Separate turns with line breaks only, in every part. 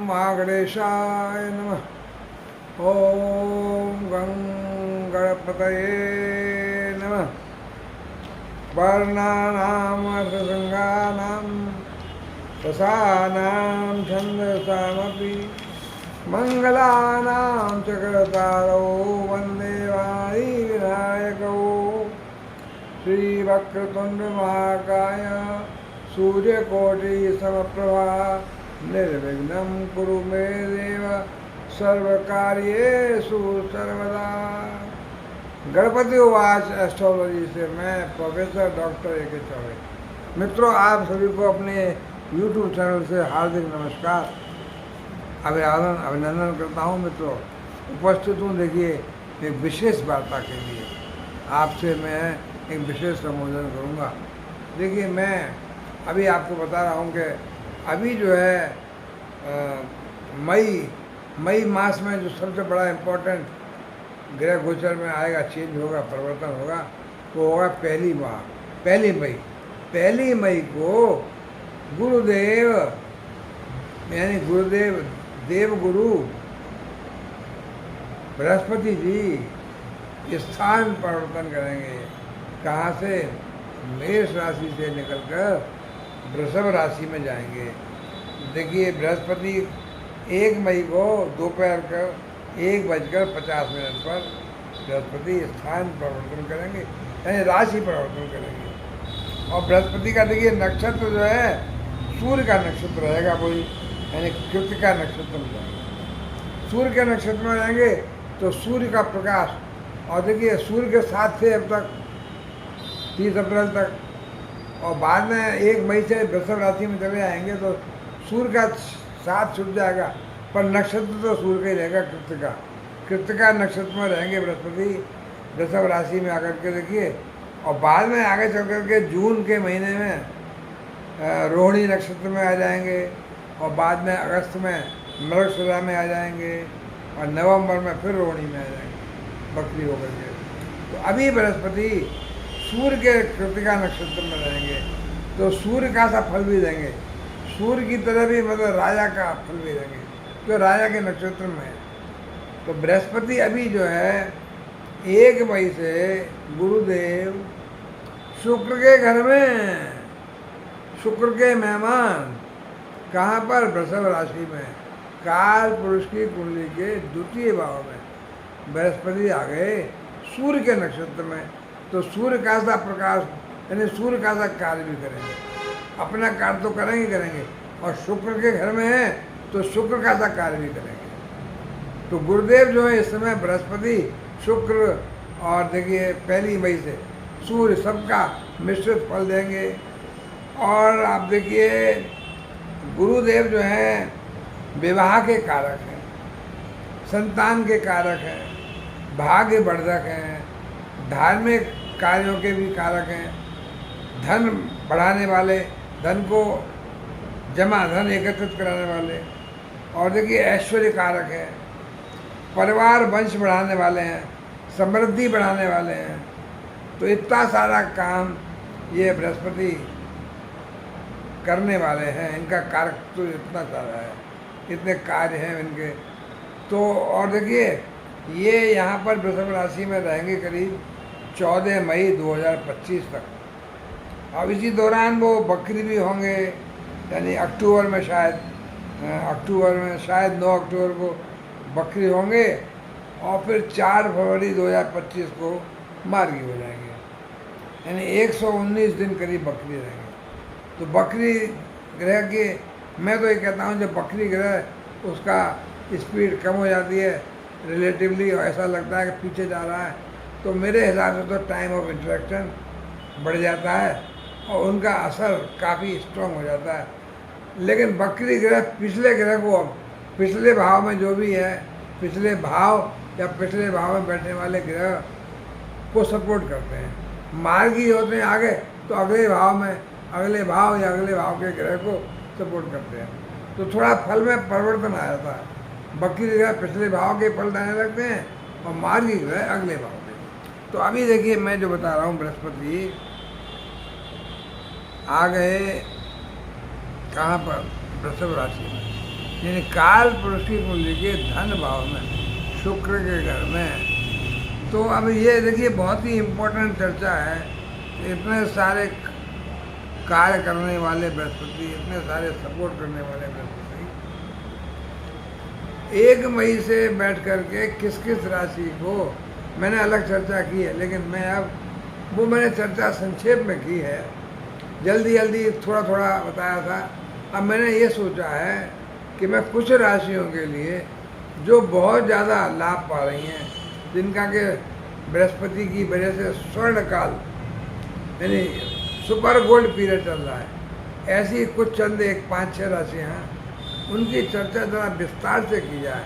महागणेशाय नमः। ओम गं गणपतये नमः। वर्णानाम् अर्थसंज्ञानां रसानां छन्दसामपि मंगलानां च करतारौ वन्दे वाणीविनायकौ। श्रीवक्रतुण्ड महाकाय सूर्यकोटिसमप्रभा निर्विघ्नं कुरु मे देव सर्वकार्येषु सर्वदा। गणपति उवाच एस्ट्रोलॉजी से मैं प्रोफेसर डॉक्टर ए.के. चौबे। मित्रों, आप सभी को अपने यूट्यूब चैनल से हार्दिक नमस्कार, अभिनंदन करता हूँ। मित्रों, उपस्थित हूँ देखिए एक विशेष वार्ता के लिए। आपसे मैं एक विशेष संबोधन करूँगा। देखिए, मैं अभी आपको बता रहा हूँ कि अभी जो है मई मास में जो सबसे बड़ा इम्पोर्टेंट ग्रह गोचर में आएगा, चेंज होगा, परिवर्तन होगा, वो होगा पहली मई को गुरुदेव यानी देवगुरु बृहस्पति जी स्थान परिवर्तन करेंगे। कहाँ से? मेष राशि से निकलकर वृषभ राशि में जाएंगे। देखिए, बृहस्पति 1 मई को दोपहर का 1:50 पर बृहस्पति स्थान परिवर्तन करेंगे, यानी राशि परिवर्तन करेंगे। और बृहस्पति का देखिए नक्षत्र जो है सूर्य का नक्षत्र रहेगा, वही यानी कृतिका नक्षत्र में जाएंगे। सूर्य के नक्षत्र में जाएंगे तो सूर्य का प्रकाश, और देखिए सूर्य के साथ से अब तक 30 अप्रैल तक, और बाद में 1 मई से वृषभ राशि में चले आएंगे तो सूर्य का साथ छूट जाएगा, पर नक्षत्र तो सूर्य का ही रहेगा, कृतिका नक्षत्र में रहेंगे बृहस्पति वृषभ राशि में आकर के। देखिए, और बाद में आगे चल कर के जून के महीने में रोहिणी नक्षत्र में आ जाएंगे, और बाद में अगस्त में मृगशिरा में आ जाएंगे, और नवंबर में फिर रोहिणी में आ जाएंगे बकरी होकर के। तो अभी बृहस्पति सूर्य के कृतिका नक्षत्र में रहेंगे तो सूर्य का सा फल भी देंगे, सूर्य की तरह भी मतलब राजा का फल भी देंगे जो राजा के नक्षत्र में है। तो बृहस्पति अभी जो है 1 मई से गुरुदेव शुक्र के घर में, शुक्र के मेहमान कहाँ पर? वृषभ राशि में, काल पुरुष की कुंडली के 2य भाव में बृहस्पति आ गए सूर्य के नक्षत्र में। तो सूर्य का सा प्रकाश यानी सूर्य का सा कार्य भी करेंगे, अपना कार्य तो करेंगे, और शुक्र के घर में है तो शुक्र का सा कार्य भी करेंगे। तो गुरुदेव जो है इस समय बृहस्पति, शुक्र और देखिए 1 मई से सूर्य सबका मिश्रित फल देंगे। और आप देखिए गुरुदेव जो हैं विवाह के कारक हैं, संतान के कारक हैं, भाग्य वर्धक हैं, धार्मिक कार्यों के भी कारक हैं, धन बढ़ाने वाले, धन एकत्रित कराने वाले, और देखिए ऐश्वर्य कारक है, परिवार वंश बढ़ाने वाले हैं, समृद्धि बढ़ाने वाले हैं। तो इतना सारा काम ये बृहस्पति करने वाले हैं, इनका कारक तो इतना सारा है, इतने कार्य हैं इनके। तो और देखिए ये यहाँ पर वृषभ राशि में रहेंगे करीब 14 मई 2025 तक। अब इसी दौरान वो बकरी भी होंगे, यानी अक्टूबर में शायद 9 अक्टूबर को बकरी होंगे, और फिर 4 फरवरी 2025 को मार्गी हो जाएंगे, यानी 119 दिन करीब बकरी रहेंगे। तो बकरी ग्रह के, मैं तो ये कहता हूँ जब बकरी ग्रह उसका स्पीड कम हो जाती है रिलेटिवली, और ऐसा लगता है कि पीछे जा रहा है, तो मेरे हिसाब से तो टाइम ऑफ इंटरेक्शन बढ़ जाता है और उनका असर काफ़ी स्ट्रॉन्ग हो जाता है। लेकिन बकरी ग्रह पिछले ग्रह को, पिछले भाव में जो भी है, पिछले भाव या पिछले भाव में बैठने वाले ग्रह को सपोर्ट करते हैं। मार्गी होते हैं आगे तो अगले भाव या अगले भाव के ग्रह को सपोर्ट करते हैं। तो थोड़ा फल में परिवर्तन आ जाता है। बकरी ग्रह पिछले भाव के फल देने लगते हैं और मार्गी ग्रह अगले भाव के। तो अभी देखिए मैं जो बता रहा हूँ, बृहस्पति आ गए कहाँ पर? वृषभ राशि में। यानी काल पुरुष की कुंडली के धन भाव में शुक्र के घर में। तो अब ये देखिए बहुत ही इम्पोर्टेंट चर्चा है। इतने सारे कार्य करने वाले बृहस्पति, इतने सारे सपोर्ट करने वाले बृहस्पति 1 मई से बैठ करके किस किस राशि को, मैंने अलग चर्चा की है, लेकिन मैं अब वो मैंने चर्चा संक्षेप में की है, जल्दी जल्दी थोड़ा थोड़ा बताया था। अब मैंने ये सोचा है कि मैं कुछ राशियों के लिए जो बहुत ज़्यादा लाभ पा रही हैं, जिनका के बृहस्पति की वजह से स्वर्ण काल यानी सुपर गोल्ड पीरियड चल रहा है, ऐसी कुछ चंद 5-6 राशियाँ हैं, उनकी चर्चा ज़रा विस्तार से की जाए,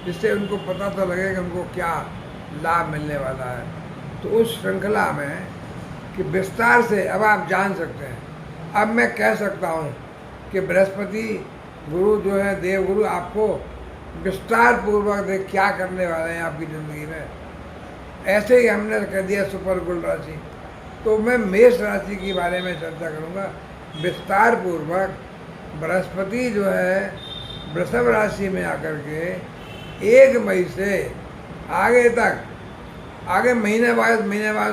जिससे उनको पता तो लगे कि उनको क्या लाभ मिलने वाला है। तो उस श्रृंखला में कि विस्तार से अब आप जान सकते हैं। अब मैं कह सकता हूँ कि बृहस्पति गुरु जो है, देव गुरु, आपको विस्तार पूर्वक देख क्या करने वाले हैं आपकी ज़िंदगी में। ऐसे ही हमने कह दिया सुपर गोल्ड राशि, तो मैं मेष राशि के बारे में चर्चा करूँगा विस्तार पूर्वक। बृहस्पति जो है वृषभ राशि में आकर के 1 मई से आगे तक, आगे महीने बाद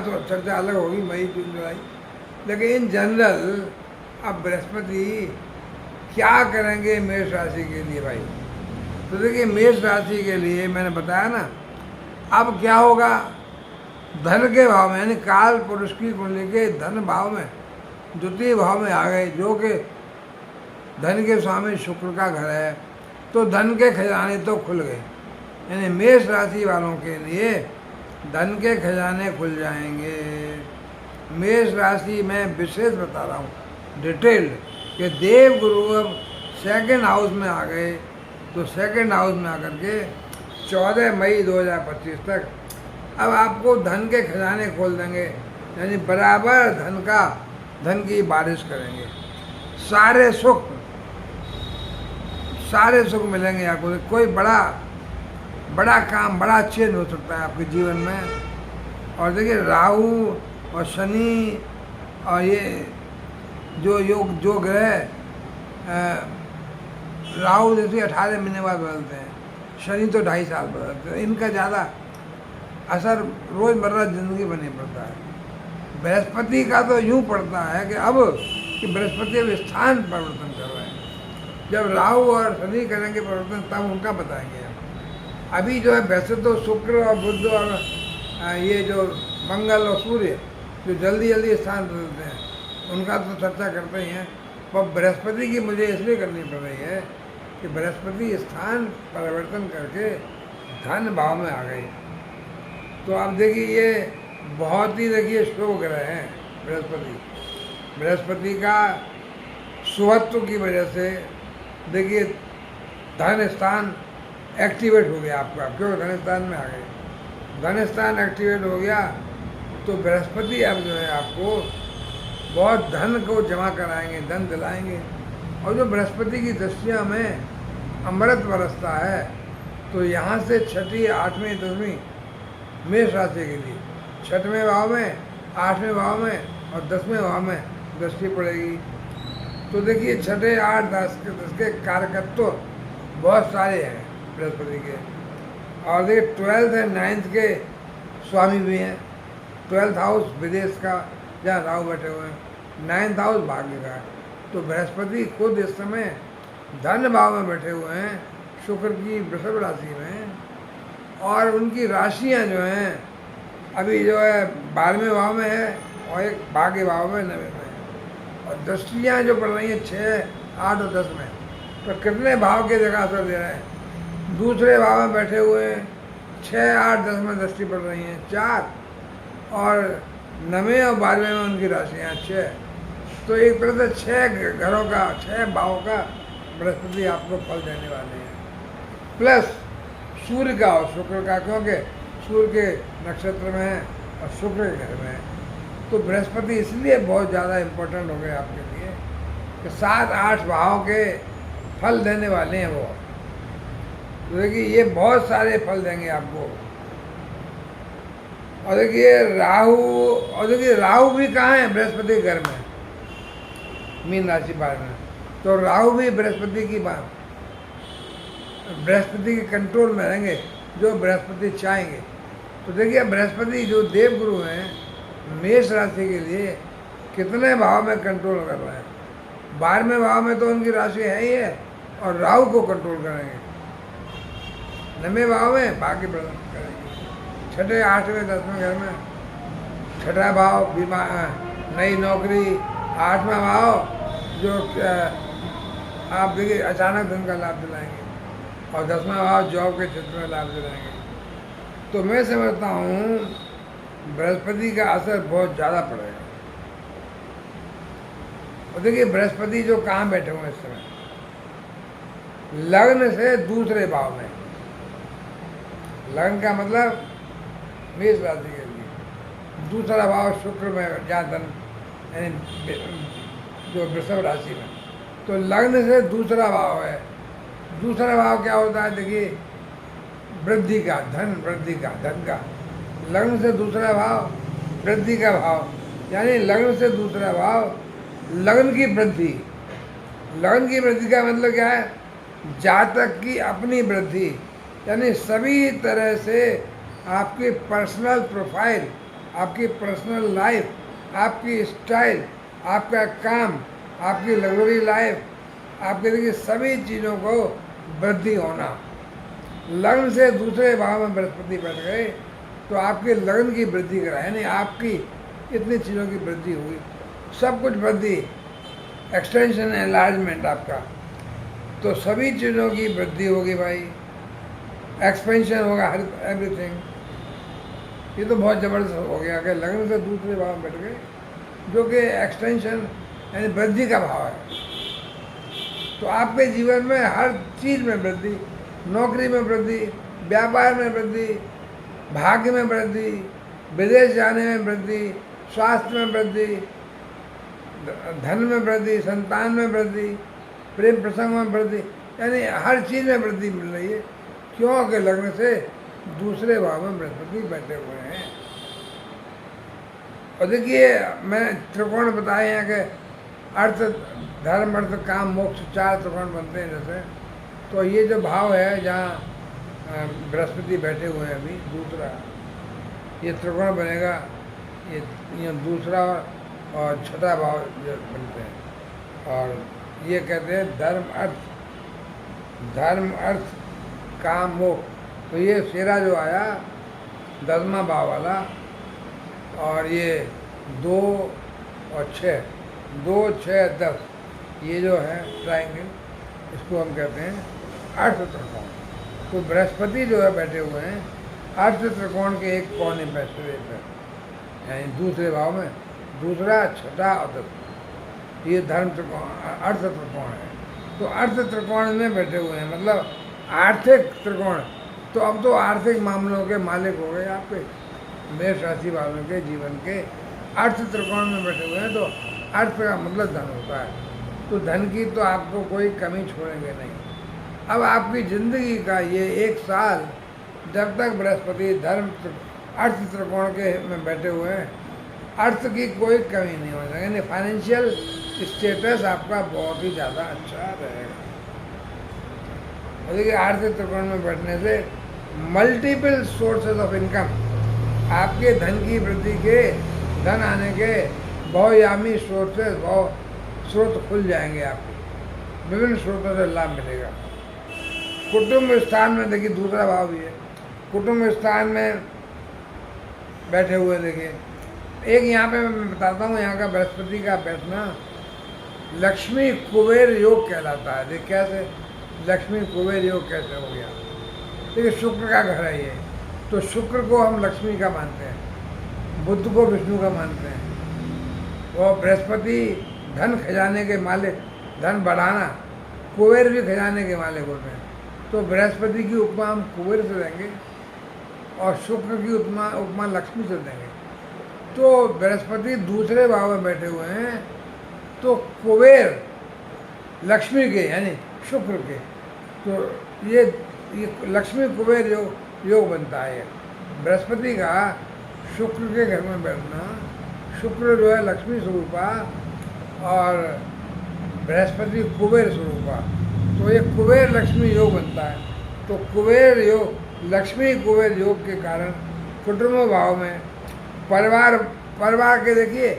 तो चर्चा अलग होगी, मई जून जुलाई, लेकिन इन जनरल अब बृहस्पति क्या करेंगे मेष राशि के लिए भाई। तो देखिए मेष राशि के लिए मैंने बताया ना, अब क्या होगा, धन के भाव में यानी काल पुरुष की कुंडली के धन भाव में द्वितीय भाव में आ गए, जो कि धन के स्वामी शुक्र का घर है, तो धन के खजाने तो खुल गए। यानी मेष राशि वालों के लिए धन के खजाने खुल जाएंगे। मेष राशि में विशेष बता रहा हूँ डिटेल्ड कि देव गुरु अब 2nd हाउस में आ गए, तो 2nd हाउस में आकर के 14 मई 2025 तक अब आपको धन के खजाने खोल देंगे, यानी बराबर धन की बारिश करेंगे। सारे सुख मिलेंगे आपको। कोई बड़ा काम, बड़ा चेंज हो सकता है आपके जीवन में। और देखिए राहु और शनि और ये जो ग्रह, राहु जैसे 18 महीने बाद बदलते हैं, शनि तो 2.5 साल बदलते हैं, इनका ज़्यादा असर रोज़मर्रा ज़िंदगी पर नहीं पड़ता है। बृहस्पति का तो यूँ पड़ता है कि बृहस्पति अब स्थान परिवर्तन कर रहे हैं। जब राहु और शनि करेंगे परिवर्तन तब उनका बताएंगे हम। अभी जो है वैसे तो शुक्र और बुध और ये जो मंगल और सूर्य जो जल्दी जल्दी स्थान बदलते हैं, उनका तो चर्चा करते ही हैं, पर बृहस्पति की मुझे इसलिए करनी पड़ रही है कि बृहस्पति स्थान परिवर्तन करके धन भाव में आ गई। तो आप देखिए ये बहुत ही देखिए शुभ ग्रह हैं बृहस्पति का शुभत्व की वजह से। देखिए धन स्थान एक्टिवेट हो गया आपका, क्यों धन स्थान में आ गए, धन स्थान एक्टिवेट हो गया, तो बृहस्पति अब जो है आपको बहुत धन को जमा कराएंगे, धन दिलाएंगे। और जो बृहस्पति की दृष्टियों में अमृत बरसता है, तो यहाँ से 6वीं, 8वीं, 10वीं मेष राशि के लिए 6वें भाव में, 8वें भाव में और 10वें भाव में दृष्टि पड़ेगी। तो देखिए 6, 8, 10 के कारकत्व बहुत सारे हैं बृहस्पति के। और देखिए 12th और 9th के स्वामी भी हैं। 12th हाउस विदेश का जहाँ राहु बैठे हुए हैं, 9th हाउस भाग्य का है। तो बृहस्पति खुद इस समय धन भाव में बैठे हुए हैं शुक्र की वृषभ राशि में, और उनकी राशियाँ जो हैं अभी जो है 12वें भाव में है और एक भाग्य भाव में 9वें में है। और दृष्टियाँ जो पड़ रही हैं 6, 8 और 10 में, तो कितने भाव के जगह असर दे रहे हैं। दूसरे भाव में बैठे हुए हैं, 6, 8, 10 में दृष्टि पड़ रही हैं 4, और 9वें और 12वें में उनकी राशियाँ 6। तो एक तरह से 6 घरों का, 6 भावों का बृहस्पति आपको फल देने वाले हैं। प्लस सूर्य का और शुक्र का, क्योंकि सूर्य के नक्षत्र में है और शुक्र के घर में है। तो बृहस्पति इसलिए बहुत ज़्यादा इम्पोर्टेंट हो गए आपके लिए कि 7, 8 भाव के फल देने वाले हैं वो। तो देखिए ये बहुत सारे फल देंगे आपको। और देखिए राहु भी कहाँ है, बृहस्पति के घर में, मीन राशि पार में। तो राहु भी बृहस्पति की बात बृहस्पति के कंट्रोल में रहेंगे, जो बृहस्पति चाहेंगे। तो देखिए बृहस्पति जो देव गुरु हैं मेष राशि के लिए कितने भाव में कंट्रोल कर रहे हैं। 12वें भाव में तो उनकी राशि है ही है, और राहु को कंट्रोल करेंगे 9वें भाव में, बाकी करेंगे 6ठे 8वें 10वें घर में। 6ठा भाव बीमा, नई नौकरी। 8वां भाव जो आप देखिए अचानक धन का लाभ दिलाएंगे, और 10वां भाव जॉब के क्षेत्र में लाभ दिलाएंगे। तो मैं समझता हूँ बृहस्पति का असर बहुत ज़्यादा पड़ेगा। और देखिए बृहस्पति जो कहाँ बैठे हुए हैं इस समय, लग्न से दूसरे भाव में। लग्न का मतलब मेष राशि के लिए दूसरा भाव शुक्र में, जहाँ धन यानी जो वृषभ राशि में। तो लग्न से दूसरा भाव है। दूसरा भाव क्या होता है, देखिए वृद्धि का, धन वृद्धि का, धन का। लग्न से दूसरा भाव वृद्धि का भाव, यानी लग्न से दूसरा भाव लग्न की वृद्धि। लग्न की वृद्धि का मतलब क्या है, जातक की अपनी वृद्धि, यानी सभी तरह से आपकी पर्सनल प्रोफाइल, आपकी पर्सनल लाइफ, आपकी स्टाइल, आपका काम, आपकी लग्जरी लाइफ, आपके देखिए सभी चीज़ों को वृद्धि होना। लग्न से दूसरे भाव में बृहस्पति बैठ गए तो आपके लग्न की वृद्धि करा, यानी आपकी इतनी चीज़ों की वृद्धि हुई, सब कुछ वृद्धि, एक्सटेंशन, एनलार्जमेंट आपका। तो सभी चीज़ों की वृद्धि होगी भाई, एक्सपेंशन होगा, हर एवरीथिंग। ये तो बहुत ज़बरदस्त हो गया कि लग्न से दूसरे भाव में बैठ गए, जो कि एक्सटेंशन यानी वृद्धि का भाव है। तो आपके जीवन में हर चीज़ में वृद्धि, नौकरी में वृद्धि, व्यापार में वृद्धि, भाग्य में वृद्धि, विदेश जाने में वृद्धि, स्वास्थ्य में वृद्धि, धन में वृद्धि, संतान में वृद्धि, प्रेम प्रसंग में वृद्धि, यानी हर चीज़ में वृद्धि मिल रही है। क्योंकि लग्न से दूसरे भाव में बृहस्पति बैठे हुए हैं। और देखिए मैं त्रिकोण बताए हैं कि अर्थ, धर्म, अर्थ, काम, मोक्ष, 4 त्रिकोण बनते हैं जैसे। तो ये जो भाव है जहाँ बृहस्पति बैठे हुए हैं अभी, दूसरा ये त्रिकोण बनेगा, ये दूसरा और छठा भाव जो बनते हैं। और ये कहते हैं धर्म अर्थ काम मोक्ष। तो ये शेरा जो आया 10वां भाव वाला, और ये 2 और 6, 2, 6, 10, ये जो है ट्राइंगल, इसको हम कहते हैं अर्थ त्रिकोण। तो बृहस्पति जो है बैठे हुए हैं अर्थ त्रिकोण के एक कोने में बैठे हुए हैं, यानी दूसरे भाव में, दूसरा, छठा और 10, ये धर्म त्रिकोण, अर्थ त्रिकोण है। तो अर्थ त्रिकोण में बैठे हुए हैं, मतलब आर्थिक त्रिकोण। तो अब तो आर्थिक मामलों के मालिक हो गए आपके मेष राशि वालों के जीवन के, अर्थ त्रिकोण में बैठे हुए हैं। तो अर्थ का मतलब धन होता है, तो धन की तो आपको कोई कमी छोड़ेंगे नहीं। अब आपकी ज़िंदगी का ये 1 साल जब तक बृहस्पति धर्म अर्थ त्रिकोण के में बैठे हुए हैं, अर्थ की कोई कमी नहीं हो जाएगी, यानी फाइनेंशियल स्टेटस आपका बहुत ही ज़्यादा अच्छा रहेगा। और देखिए आर्थिक त्रिकोण में बैठने से मल्टीपल सोर्सेज ऑफ इनकम, आपके धन की वृद्धि के, धन आने के बहुयामी सोर्सेज, स्रोत खुल जाएंगे आपको, विभिन्न स्रोतों से लाभ मिलेगा। कुटुंब स्थान में देखिए दूसरा भाव भी है, कुटुंब स्थान में बैठे हुए देखिए। एक यहाँ पे मैं बताता हूँ, यहाँ का बृहस्पति का बैठना लक्ष्मी कुबेर योग कहलाता है। देखिए कैसे लक्ष्मी कुबेर योग कैसे हो गया। देखिए शुक्र का घर है ये, तो शुक्र को हम लक्ष्मी का मानते हैं, बुध को विष्णु का मानते हैं, और बृहस्पति धन खजाने के मालिक, धन बढ़ाना, कुबेर भी खजाने के मालिक होते हैं। तो बृहस्पति की उपमा हम कुबेर से देंगे और शुक्र की उपमा लक्ष्मी से देंगे। तो बृहस्पति दूसरे भाव में बैठे हुए हैं, तो कुबेर लक्ष्मी के यानी शुक्र के, तो ये लक्ष्मी कुबेर योग बनता है। बृहस्पति का शुक्र के घर में बैठना, शुक्र जो है लक्ष्मी स्वरूपा और बृहस्पति कुबेर स्वरूपा, तो ये कुबेर लक्ष्मी योग बनता है। तो कुबेर योग, लक्ष्मी कुबेर योग के कारण कुटुंब भाव में परिवार के देखिए,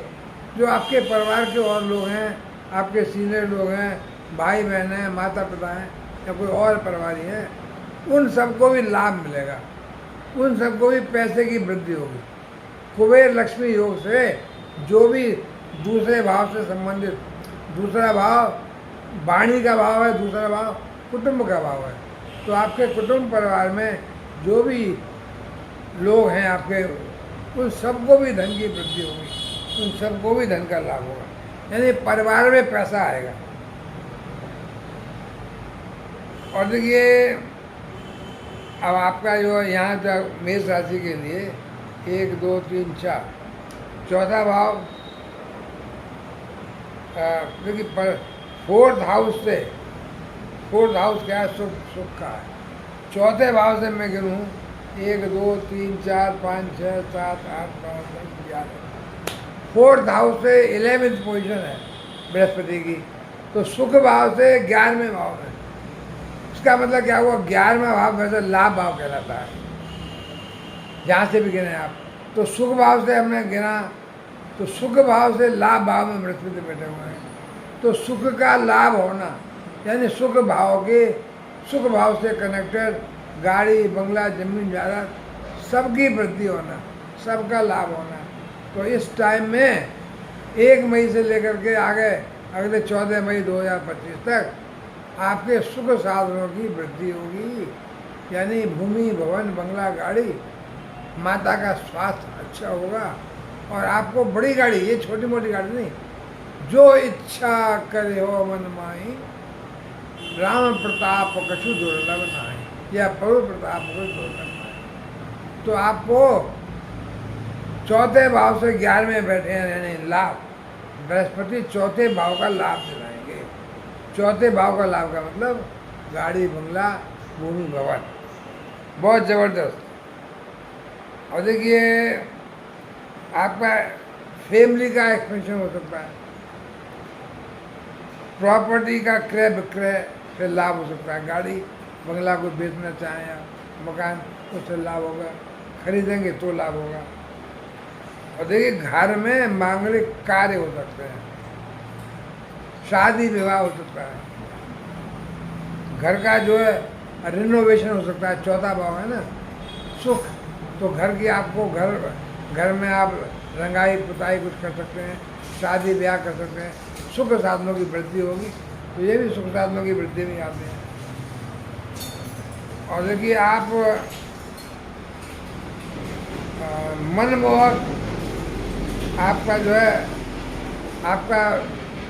जो आपके परिवार के और लोग हैं, आपके सीनियर लोग हैं, भाई बहन हैं, माता पिता हैं, या कोई और परिवारी हैं, उन सबको भी लाभ मिलेगा, उन सबको भी पैसे की वृद्धि होगी। कुबेर लक्ष्मी योग से जो भी दूसरे भाव से संबंधित, दूसरा भाव वाणी का भाव है, दूसरा भाव कुटुंब का भाव है, तो आपके कुटुंब परिवार में जो भी लोग हैं आपके, उन सबको भी धन की वृद्धि होगी, उन सबको भी धन का लाभ होगा, यानी परिवार में पैसा आएगा। और देखिए, अब आपका जो यहाँ तक मेष राशि के लिए 1 2 3 4 चौथा भाव, देखिए फोर्थ हाउस से, फोर्थ हाउस क्या है? सुख का है। चौथे भाव से मैं गिनूँ 1 2 3 4 5 6 7 8 9 10 11, फोर्थ हाउस से 11th पोजीशन है बृहस्पति की, तो सुख भाव से 11वें भाव में। इसका मतलब क्या हुआ? 11वां भाव वैसे लाभ भाव कहलाता है, जहाँ से भी गिने आप। तो सुख भाव से हमने गिना, तो सुख भाव से लाभ भाव में बृहस्पति बैठे हुए हैं, तो सुख का लाभ होना, यानी सुख भाव के, सुख भाव से कनेक्टेड गाड़ी बंगला जमीन जायदाद सबकी वृद्धि होना, सबका लाभ होना। तो इस टाइम में 1 मई से लेकर के आगे अगले 14 मई 2025 तक आपके सुख साधनों की वृद्धि होगी, यानी भूमि भवन बंगला गाड़ी, माता का स्वास्थ्य अच्छा होगा, और आपको बड़ी गाड़ी, ये छोटी मोटी गाड़ी नहीं, जो इच्छा करे हो मन माही, राम प्रताप कछु दुर्लभ नाहि, या प्रभु प्रताप कछु दुर्लभ नाहि। तो आपको चौथे भाव से 11वें बैठे हैं, यानी लाभ, बृहस्पति चौथे भाव का लाभ दिलाएंगे। चौथे भाव का लाभ का मतलब गाड़ी बंगला भूमि भवन, बहुत ज़बरदस्त। और देखिए, आपका फैमिली का एक्सपेंशन हो सकता है, प्रॉपर्टी का क्रय विक्रय से लाभ हो सकता है, गाड़ी बंगला को बेचना चाहें या मकान, उससे लाभ होगा, खरीदेंगे तो लाभ होगा। और देखिए, घर में मांगलिक कार्य हो सकते हैं, शादी विवाह हो सकता है, घर का जो है रिनोवेशन हो सकता है, चौथा भाव है ना सुख, तो घर की आपको घर में आप रंगाई पुताई कुछ कर सकते हैं, शादी ब्याह कर सकते हैं, सुख साधनों की वृद्धि होगी, तो ये भी सुख साधनों की वृद्धि में आते हैं। और देखिए, आप मनमोहक, आपका जो है आपका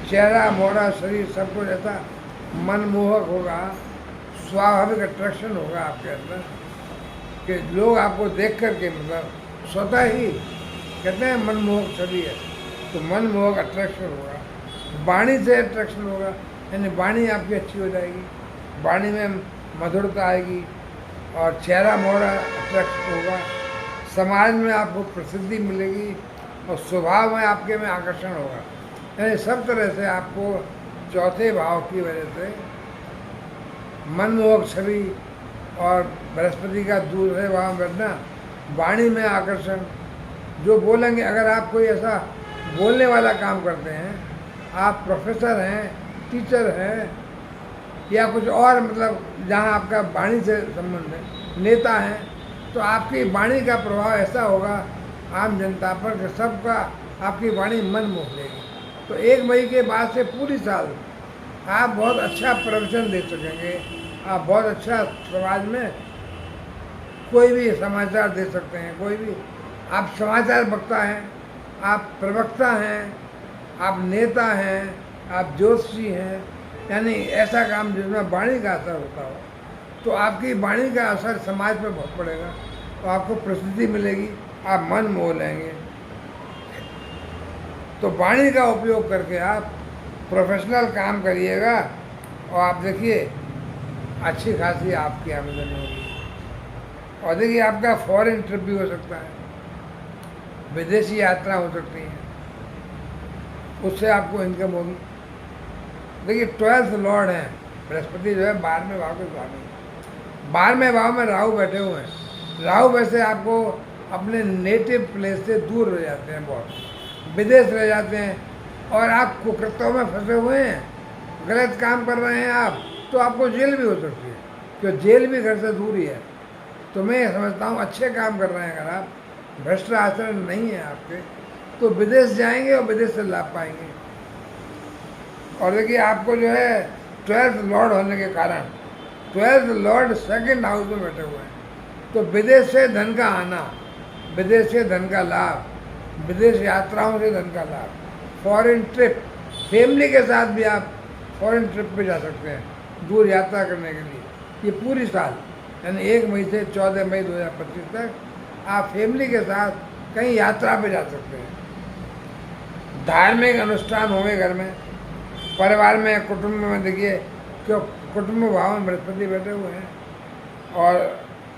चेहरा मोड़ा शरीर सब कुछ ऐसा मनमोहक होगा, स्वाभाविक अट्रैक्शन होगा आपके अंदर, कि लोग आपको देख कर के मतलब स्वतः ही कहते हैं मनमोहक छवि है, तो मनमोहक अट्रैक्शन होगा। वाणी से अट्रैक्शन होगा, यानी वाणी आपकी अच्छी हो जाएगी, वाणी में मधुरता आएगी, और चेहरा मोड़ा अट्रैक्शन होगा, समाज में आपको प्रसिद्धि मिलेगी, और स्वभाव में आपके में आकर्षण होगा। यानी सब तरह से आपको चौथे भाव की वजह से मनमोहक छवि और बृहस्पति का दूसरे भाव में बैठना, वाणी में आकर्षण, जो बोलेंगे, अगर आप कोई ऐसा बोलने वाला काम करते हैं, आप प्रोफेसर हैं, टीचर हैं, या कुछ और मतलब जहाँ आपका वाणी से संबंध है, नेता हैं, तो आपकी वाणी का प्रभाव ऐसा होगा आम जनता पर कि सबका आपकी वाणी मन मोह लेगी। तो 1 मई के बाद से पूरी साल आप बहुत अच्छा प्रवचन दे सकेंगे, आप बहुत अच्छा समाज में कोई भी समाचार दे सकते हैं, कोई भी आप समाचार वक्ता हैं, आप प्रवक्ता हैं, आप नेता हैं, आप ज्योतिषी हैं, यानी ऐसा काम जिसमें वाणी का असर होता हो, तो आपकी वाणी का असर समाज पर बहुत पड़ेगा, तो आपको प्रसिद्धि मिलेगी, आप मन मोह लेंगे। तो वाणी का उपयोग करके आप प्रोफेशनल काम करिएगा, और आप देखिए अच्छी खासी आपकी आमदनी होगी। और देखिए, आपका फॉरेन ट्रिप भी हो सकता है, विदेशी यात्रा हो सकती है, उससे आपको इनकम होगी। देखिए, 12th लॉर्ड है बृहस्पति, जो है 12वें भाव के स्वामी, 12वें भाव में राहु बैठे हुए हैं। राहु वैसे आपको अपने नेटिव प्लेस से दूर रह जाते हैं, बहुत विदेश रह जाते हैं, और आप कुकृत्यों में फंसे हुए हैं, गलत काम कर रहे हैं आप, तो आपको जेल भी हो सकती है, क्योंकि जेल भी घर से दूर ही है। तो मैं समझता हूँ अच्छे काम कर रहे हैं, अगर आप भ्रष्ट आचरण नहीं है आपके, तो विदेश जाएंगे और विदेश से लाभ पाएंगे। और देखिए आपको जो है 12th लॉर्ड होने के कारण, 12th लॉर्ड 2nd हाउस में बैठे हुए हैं, तो विदेश से धन का आना, विदेश से धन का लाभ, विदेश यात्राओं से धन का लाभ, फॉरेन ट्रिप, फैमिली के साथ भी आप फॉरेन ट्रिप पे जा सकते हैं, दूर यात्रा करने के लिए। ये पूरी साल यानी 1 मई से 14 मई 2025 तक आप फैमिली के साथ कहीं यात्रा पे जा सकते हैं। धार्मिक अनुष्ठान होंगे घर में, परिवार में, कुटुंब में। देखिए क्यों कुटुंब भाव में बृहस्पति बैठे हुए हैं, और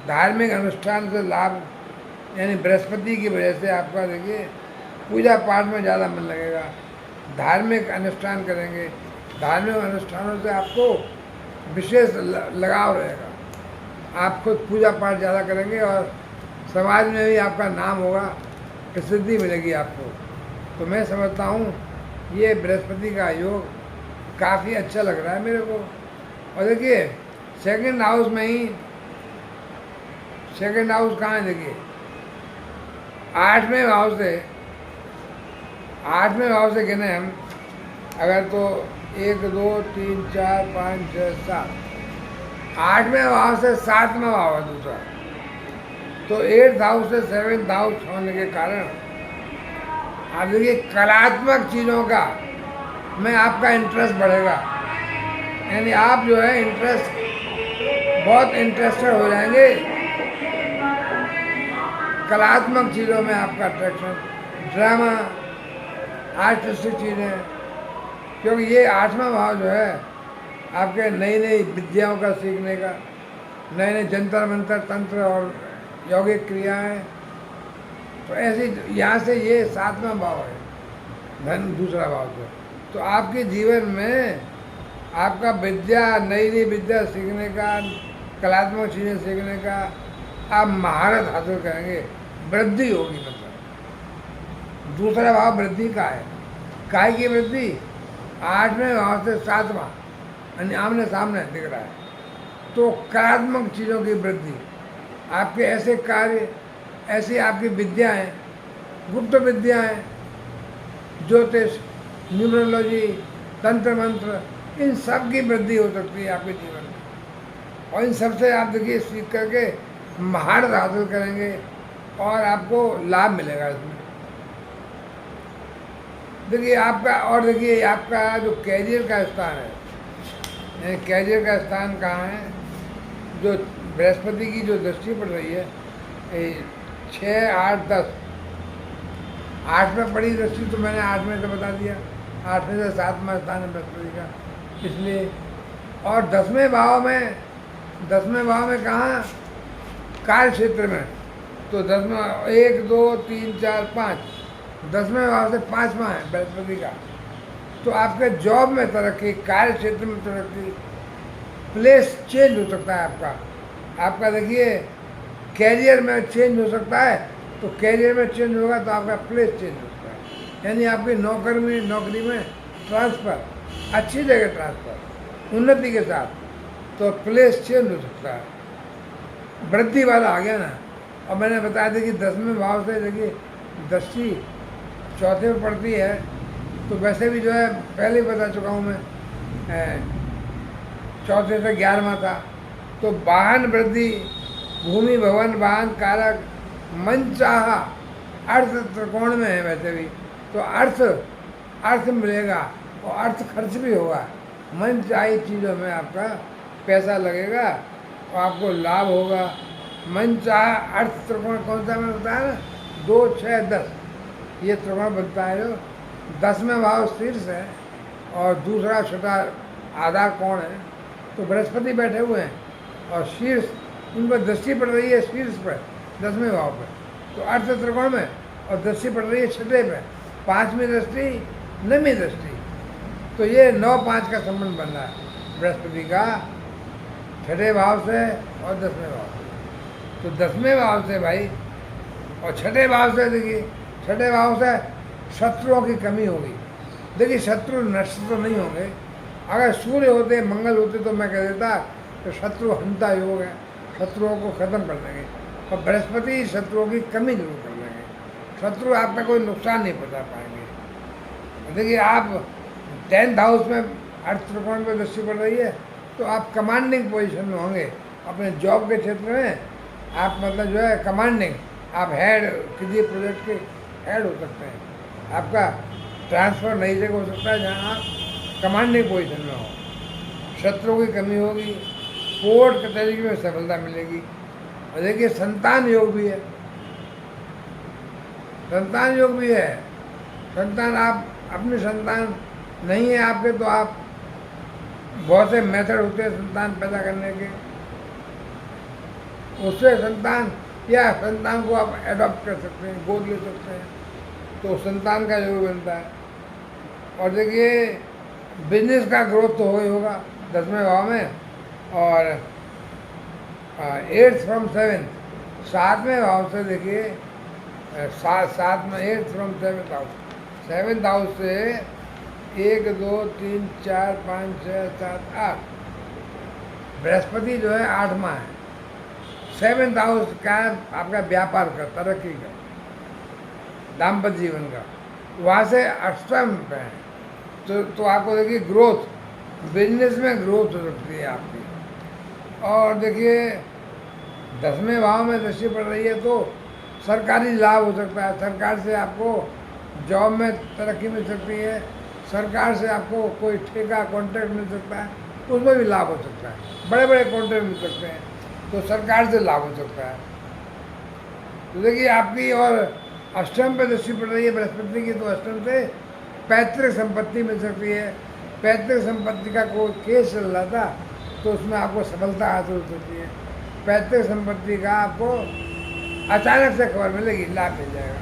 धार्मिक अनुष्ठान से लाभ, यानी बृहस्पति की वजह से आपका देखिए पूजा पाठ में ज़्यादा मन लगेगा, धार्मिक अनुष्ठान करेंगे, धार्मिक अनुष्ठानों से आपको विशेष लगाव रहेगा, आप खुद पूजा पाठ ज़्यादा करेंगे, और समाज में भी आपका नाम होगा, प्रसिद्धि मिलेगी आपको। तो मैं समझता हूँ ये बृहस्पति का योग काफ़ी अच्छा लग रहा है मेरे को। और देखिए 2nd हाउस में ही, 2nd हाउस कहाँ है, देखिए 8वें भाव से, 8वें भाव से गिने हम अगर, तो 1 2 3 4 5 6 7, 8वें भाव से 7वां भाव है दूसरा, तो 8th हाउस से 7th हाउस होने के कारण आप देखिए कलात्मक चीज़ों का में आपका इंटरेस्ट बढ़ेगा, यानी आप जो है बहुत इंटरेस्टेड हो जाएंगे, कलात्मक चीज़ों में आपका अट्रैक्शन, ड्रामा, आर्टिस्टिक चीज़ें, क्योंकि ये 8वां भाव जो है आपके नई नई विद्याओं का सीखने का, नए नए जंतर मंतर, तंत्र और यौगिक क्रियाएं, तो ऐसे यहाँ से ये 7वां भाव है, धन दूसरा भाव से। तो आपके जीवन में आपका विद्या, नई नई विद्या सीखने का, कलात्मक चीज़ें सीखने का आप महारत हासिल करेंगे, वृद्धि होगी। मतलब दूसरा भाव वृद्धि का है, काय की वृद्धि 8वें भाव से 7वां यानी आमने सामने दिख रहा है, तो कलात्मक चीज़ों की वृद्धि, आपके ऐसे कार्य, ऐसी आपकी विद्याएं, गुप्त विद्याएं, ज्योतिष, न्यूमरोलॉजी, तंत्र मंत्र, इन सब की वृद्धि हो सकती है आपके जीवन में, और इन सब से आप देखिए सीख करके महारत हासिल करेंगे और आपको लाभ मिलेगा इसमें। देखिए आपका, और देखिए आपका जो कैरियर का स्थान है, यानी कैरियर का स्थान कहाँ है, जो बृहस्पति की जो दृष्टि पड़ रही है 6 8 10, 8 में पड़ी दृष्टि, तो मैंने 8 में से बता दिया, 8वें से 7वां स्थान है बृहस्पति का, इसलिए। और 10वें भाव में, 10वें भाव में कहाँ, कार्य क्षेत्र में, तो 10वां 1 2 3 4 5, 10वें भाव से 5वां है बृहस्पति का, तो आपके जॉब में तरक्की, कार्य क्षेत्र में तरक्की, प्लेस चेंज हो सकता है आपका देखिए कैरियर में चेंज हो सकता है, तो कैरियर में चेंज होगा तो आपका प्लेस चेंज हो सकता है, यानी आपकी नौकरी में ट्रांसफ़र, अच्छी जगह ट्रांसफ़र, उन्नति के साथ, तो प्लेस चेंज हो सकता है, वृद्धि वाला आ गया ना। और मैंने बताया था कि 10वें भाव से देखिए दृष्टि 4थे में पड़ती है, तो वैसे भी जो है पहले ही बता चुका हूँ मैं, 4थे से 11वां था, तो वाहन वृद्धि, भूमि भवन वाहन कारक, मन चाहा, अर्थ त्रिकोण में है वैसे भी, तो अर्थ मिलेगा और अर्थ खर्च भी होगा, मन चाही चीज़ों में आपका पैसा लगेगा और आपको लाभ होगा। मन चाहा अर्थ त्रिकोण कौन सा मैंने बताया ना, 2 6 10, ये त्रिकोण बनता है, जो 10वें भाव शीर्ष है और दूसरा छोटा आधार कोण है, तो बृहस्पति बैठे हुए हैं और शीर्ष, उन पर दृष्टि पड़ रही है शीर्ष पर 10वें भाव पर, तो अर्थ त्रिकोण में, और दृष्टि पड़ रही है 6ठे पे, 5वीं दृष्टि, 9वीं दृष्टि, तो ये 9 5 का संबंध बन रहा है बृहस्पति का छठे भाव से और 10वें भाव से। तो 10वें भाव से भाई और छठे भाव से, देखिए छठे भाव से शत्रुओं की कमी होगी। देखिए शत्रु नष्ट तो नहीं होंगे, अगर सूर्य होते मंगल होते तो मैं कह देता तो शत्रु हंता योग है, शत्रुओं को खत्म कर देंगे। और बृहस्पति शत्रुओं की कमी जरूर कर देंगे, शत्रु आप में कोई नुकसान नहीं पहुँचा पाएंगे। देखिए आप 10th हाउस में अर्थ त्रिकोण पर दृष्टि पड़ रही है, तो आप कमांडिंग पोजीशन में होंगे अपने जॉब के क्षेत्र में। आप मतलब जो है कमांडिंग, आप हेड, किसी प्रोजेक्ट के हेड हो सकते हैं। आपका ट्रांसफ़र नई जगह हो सकता है जहाँ आप कमांडिंग पोजीशन में हो। शत्रुओं की कमी होगी, कोर्ट कचहरी में सफलता मिलेगी। और देखिए संतान योग भी है, संतान योग भी है। संतान, आप अपनी संतान नहीं है आपके तो आप बहुत से मेथड होते हैं संतान पैदा करने के, उससे संतान या संतान को आप एडॉप्ट कर सकते हैं, गोद ले सकते हैं, तो संतान का योग बनता है। और देखिए बिजनेस का ग्रोथ तो हो ही होगा 10वें भाव में। और 8th from 7th, 7वें भाव से देखिए 7 में 8th from 7th house, 7th house से 1 2 3 4 5 6 7 8 बृहस्पति जो है 8वां है। 7th हाउस का आपका व्यापार का, तरक्की का, दाम्पत्य जीवन का, वहाँ से 8th पे है। तो आपको देखिए ग्रोथ, बिजनेस में ग्रोथ हो सकती है आपकी। और देखिए 10वें भाव में दृष्टि पड़ रही है तो सरकारी लाभ हो सकता है, सरकार से आपको जॉब में तरक्की मिल सकती है, सरकार से आपको कोई ठेका कॉन्ट्रैक्ट मिल सकता है, उसमें भी लाभ हो सकता है, बड़े बड़े कॉन्ट्रैक्ट मिल सकते हैं, तो सरकार से लाभ हो सकता है। तो देखिए आपकी, और अष्टम पे दृष्टि पड़ रही है बृहस्पति की, तो अष्टम से पैतृक संपत्ति मिल सकती है। पैतृक संपत्ति का कोई केस चल रहा था तो उसमें आपको सफलता हासिल हो सकती है। पैतृक संपत्ति का आपको अचानक से खबर मिलेगी, लाभ मिल जाएगा।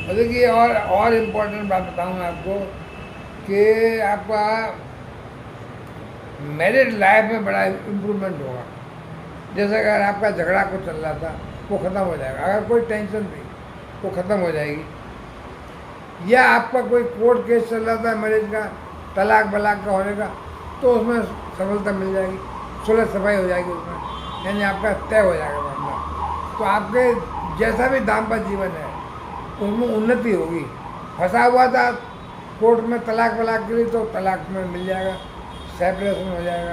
और देखिए और इम्पोर्टेंट बात बताऊँ मैं आपको कि आपका मैरिड लाइफ में बड़ा इम्प्रूवमेंट होगा। जैसे अगर आपका झगड़ा कुछ चल रहा था वो ख़त्म हो जाएगा, अगर कोई टेंशन थी वो ख़त्म हो जाएगी, या आपका कोई कोर्ट केस चल रहा था मैरिज का, तलाक बलाक का होने का, तो उसमें सफलता मिल जाएगी, सुलह सफाई हो जाएगी उसमें, यानी आपका तय हो जाएगा मामला। तो आपके जैसा भी दाम्पत्य जीवन है उसमें उन्नति होगी। फंसा हुआ था कोर्ट में तलाक वलाक के लिए तो तलाक में मिल जाएगा, सेपरेशन हो जाएगा।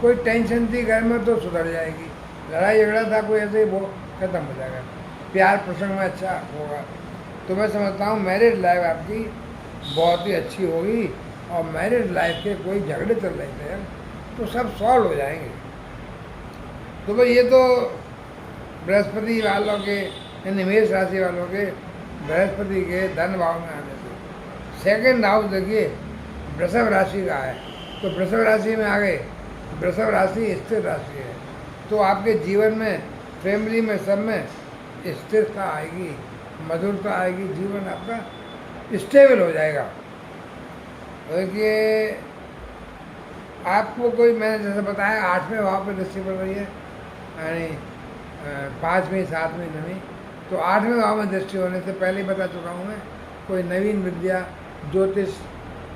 कोई टेंशन थी घर में तो सुधर जाएगी, लड़ाई झगड़ा था कोई ऐसे ही, वो खत्म हो जाएगा, प्यार प्रसंग में अच्छा होगा। तो मैं समझता हूँ मैरिड लाइफ आपकी बहुत ही अच्छी होगी। और मैरिड लाइफ के कोई झगड़े चल रहे थे तो सब सॉल्व हो जाएंगे। तो भाई ये तो बृहस्पति वालों के, यानी मेष राशि वालों के बृहस्पति के धन भाव में आने से। सेकंड हाउस देखिए वृषभ राशि का है, तो वृषभ राशि में आ गए। वृषभ राशि स्थिर राशि है, तो आपके जीवन में, फैमिली में, सब में स्थिरता आएगी, मधुरता आएगी, जीवन आपका स्टेबल हो जाएगा। देखिए आपको कोई, मैंने जैसे बताया 8वें भाव पर दृष्टि पड़ रही है, यानी 5वीं 7वीं 9वीं, तो 8वें भाव में दृष्टि होने से पहले ही बता चुका हूँ मैं, कोई नवीन विद्या, ज्योतिष,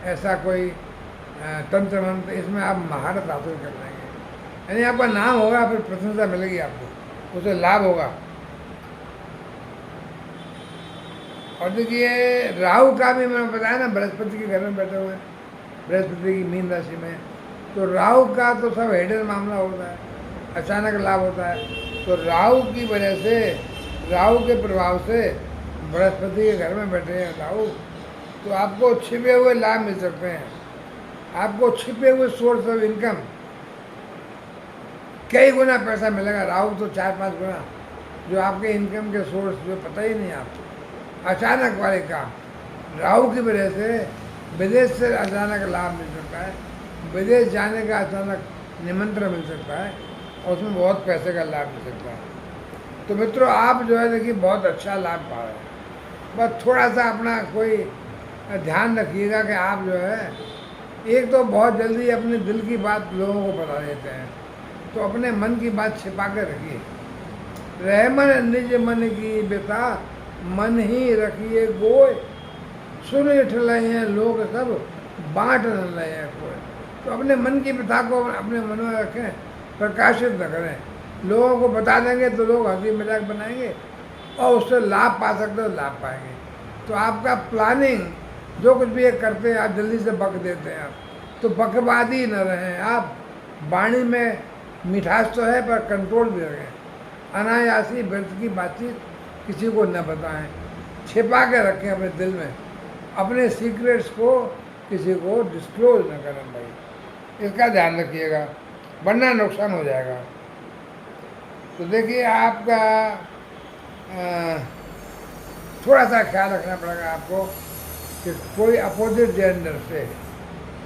ऐसा कोई तंत्र मंत्र, इसमें आप महारत हासिल कर लेंगे, यानी आपका नाम होगा, फिर प्रशंसा मिलेगी आपको, उसे लाभ होगा। और देखिए राहु का भी मैंने बताया ना, बृहस्पति के घर में बैठे हुए हैं, बृहस्पति की मीन राशि में, तो राहु का तो सब हेडर मामला होता है, अचानक लाभ होता है। तो राहु की वजह से, राहु के प्रभाव से बृहस्पति के घर में बैठे हैं राहु, तो आपको छिपे हुए लाभ मिल सकते हैं, आपको छिपे हुए सोर्स ऑफ इनकम कई गुना पैसा मिलेगा। राहु तो 4-5 गुना, जो आपके इनकम के सोर्स जो पता ही नहीं आपको, अचानक वाले काम। राहु की वजह से विदेश से अचानक लाभ मिल सकता है, विदेश जाने का अचानक निमंत्रण मिल सकता है, और उसमें बहुत पैसे का लाभ मिल सकता है। तो मित्रों आप जो है देखिए बहुत अच्छा लाभ पा रहे हैं, बस थोड़ा सा अपना कोई ध्यान रखिएगा कि आप जो है एक तो बहुत जल्दी अपने दिल की बात लोगों को बता देते हैं, तो अपने मन की बात छिपा कर रखिए। रहमन निज मन की बेटा, मन ही रखिए गोय, सुन ठले हैं लोग सब, बांट न रहे हैं कोई। तो अपने मन की व्यथा को अपने मन में रखें, प्रकाशित न करें। लोगों को बता देंगे तो लोग हंसी मजाक बनाएंगे और उससे लाभ पा सकते हो, लाभ पाएंगे। तो आपका प्लानिंग जो कुछ भी ये करते हैं, आप जल्दी से बक देते हैं आप, तो बकवादी न रहें आप। वाणी में मिठास तो है पर कंट्रोल भी रखें। अनायासी व्यर्थ की बातचीत किसी को न बताएं, छिपा के रखें अपने दिल में। अपने सीक्रेट्स को किसी को डिस्क्लोज न करें भाई, इसका ध्यान रखिएगा, वरना नुकसान हो जाएगा। तो देखिए आपका थोड़ा सा ख्याल रखना पड़ेगा आपको कि कोई अपोजिट जेंडर से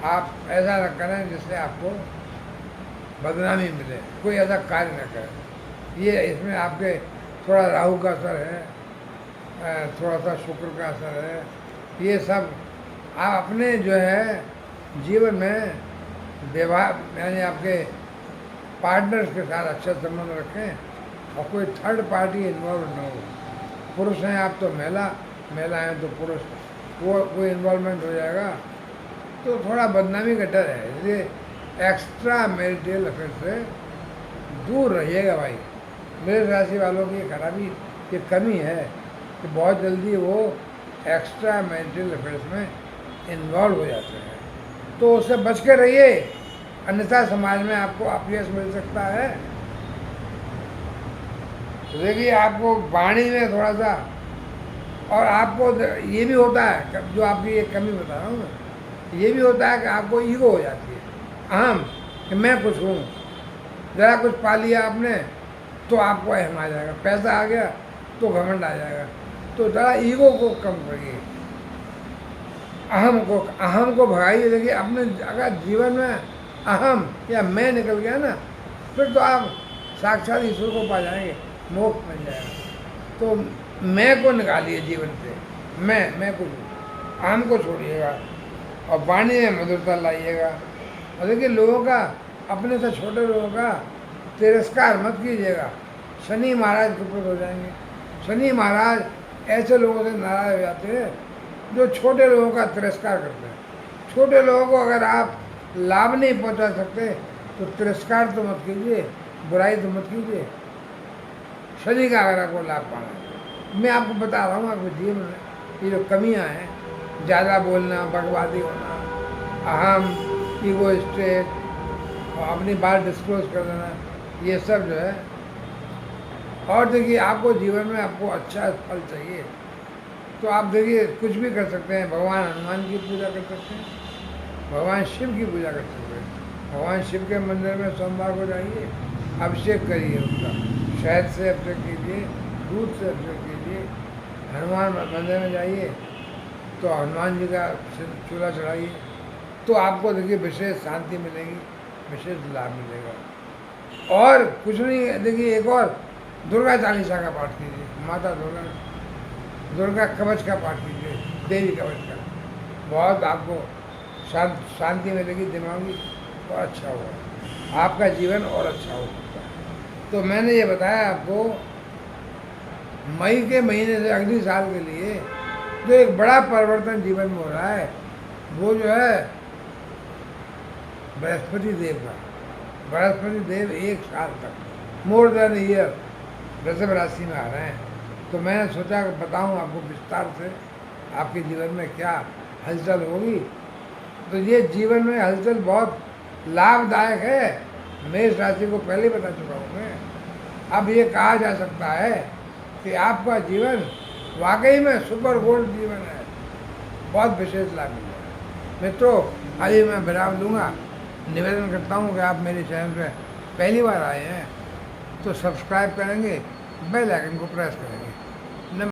आप ऐसा न करें जिससे आपको बदनामी मिले, कोई ऐसा कार्य न करें। ये इसमें आपके थोड़ा राहु का असर है, थोड़ा सा शुक्र का असर है। ये सब आप अपने जो है जीवन में व्यवहार यानी आपके पार्टनर्स के साथ अच्छा संबंध रखें और कोई थर्ड पार्टी इन्वॉल्व न हो। पुरुष हैं आप तो महिला हैं तो पुरुष, वो कोई इन्वॉल्वमेंट हो जाएगा तो थोड़ा बदनामी का डर है। इसलिए एक्स्ट्रा मैरिटल अफेयर से दूर रहिएगा भाई। मेष राशि वालों की खराबी, ये कमी है कि बहुत जल्दी वो एक्स्ट्रा मैरिटल अफेयर्स में इन्वॉल्व हो जाते हैं, तो उससे बच के रहिए, अन्यथा समाज में आपको अपयश मिल सकता है। तो देखिए आपको वाणी में थोड़ा सा, और आपको ये भी होता है जो आपकी ये कमी बता रहा हूँ मैं, ये भी होता है कि आपको ईगो हो जाती है, अहम, कि मैं कुछ हूँ। ज़रा कुछ पा लिया आपने तो आपको अहम आ जाएगा, पैसा आ गया तो घमंड आ जाएगा। तो ज़रा ईगो को कम करिए, अहम को भगाइए। देखिए अपने अगर जीवन में अहम या मैं निकल गया ना, फिर तो आप साक्षात ईश्वर को पा जाएंगे, मोक्ष मिल जाएगा। तो मैं को निकालिए जीवन से, मैं को, अहम को छोड़िएगा और वाणी में मधुरता लाइएगा। और देखिए लोगों का, अपने से छोटे लोगों का तिरस्कार मत कीजिएगा, शनि महाराज कृपित हो जाएंगे। शनि महाराज ऐसे लोगों से नाराज हो जाते हैं जो छोटे लोगों का तिरस्कार करते हैं। छोटे लोगों को अगर आप लाभ नहीं पहुंचा सकते तो तिरस्कार तो मत कीजिए, बुराई तो मत कीजिए। शनि का अगर आपको लाभ पाना है, मैं आपको बता रहा हूँ आपके जीवन में ये जो कमियाँ हैं, ज़्यादा बोलना, बकवादी होना, अहम, ईगोइस्टिक, और अपनी बात डिस्क्लोज कर देना, ये सब जो है। और देखिए आपको जीवन में आपको अच्छा फल चाहिए तो आप देखिए कुछ भी कर सकते हैं। भगवान हनुमान की पूजा कर सकते हैं, भगवान शिव की पूजा कर सकते हैं। भगवान शिव के मंदिर में सोमवार को जाइए, अभिषेक करिए, उसका शहद से अभिषेक कीजिए, दूध से अभिषेक कीजिए। हनुमान मंदिर में जाइए तो हनुमान जी का चूल्हा चढ़ाइए, तो आपको देखिए विशेष शांति मिलेगी, विशेष लाभ मिलेगा। और कुछ नहीं, देखिए एक और दुर्गा चालीसा का पाठ कीजिए, माता दुर्गा कवच का पाठ कीजिए, देवी कवच का, बहुत आपको शांति मिलेगी दिमागी, और अच्छा होगा, आपका जीवन और अच्छा हो सकता है। तो मैंने ये बताया आपको मई के महीने से अगले साल के लिए जो एक बड़ा परिवर्तन जीवन में हो रहा है, वो जो है बृहस्पति देव का। बृहस्पति देव एक साल तक, मोर देन ईयर, वृषभ राशि में आ रहे हैं। तो मैंने सोचा कि बताऊं आपको विस्तार से आपके जीवन में क्या हलचल होगी। तो ये जीवन में हलचल बहुत लाभदायक है। मेष राशि को पहले बता चुका हूँ मैं। अब ये कहा जा सकता है कि आपका जीवन वाकई में सुपर गोल्ड जीवन है, बहुत विशेष लाभ मिल है। मित्रों, आइए मैं विराम दूंगा। निवेदन करता हूँ कि आप मेरे चैनल पर पहली बार आए हैं तो सब्सक्राइब करेंगे, बेल आइकन को प्रेस करेंगे।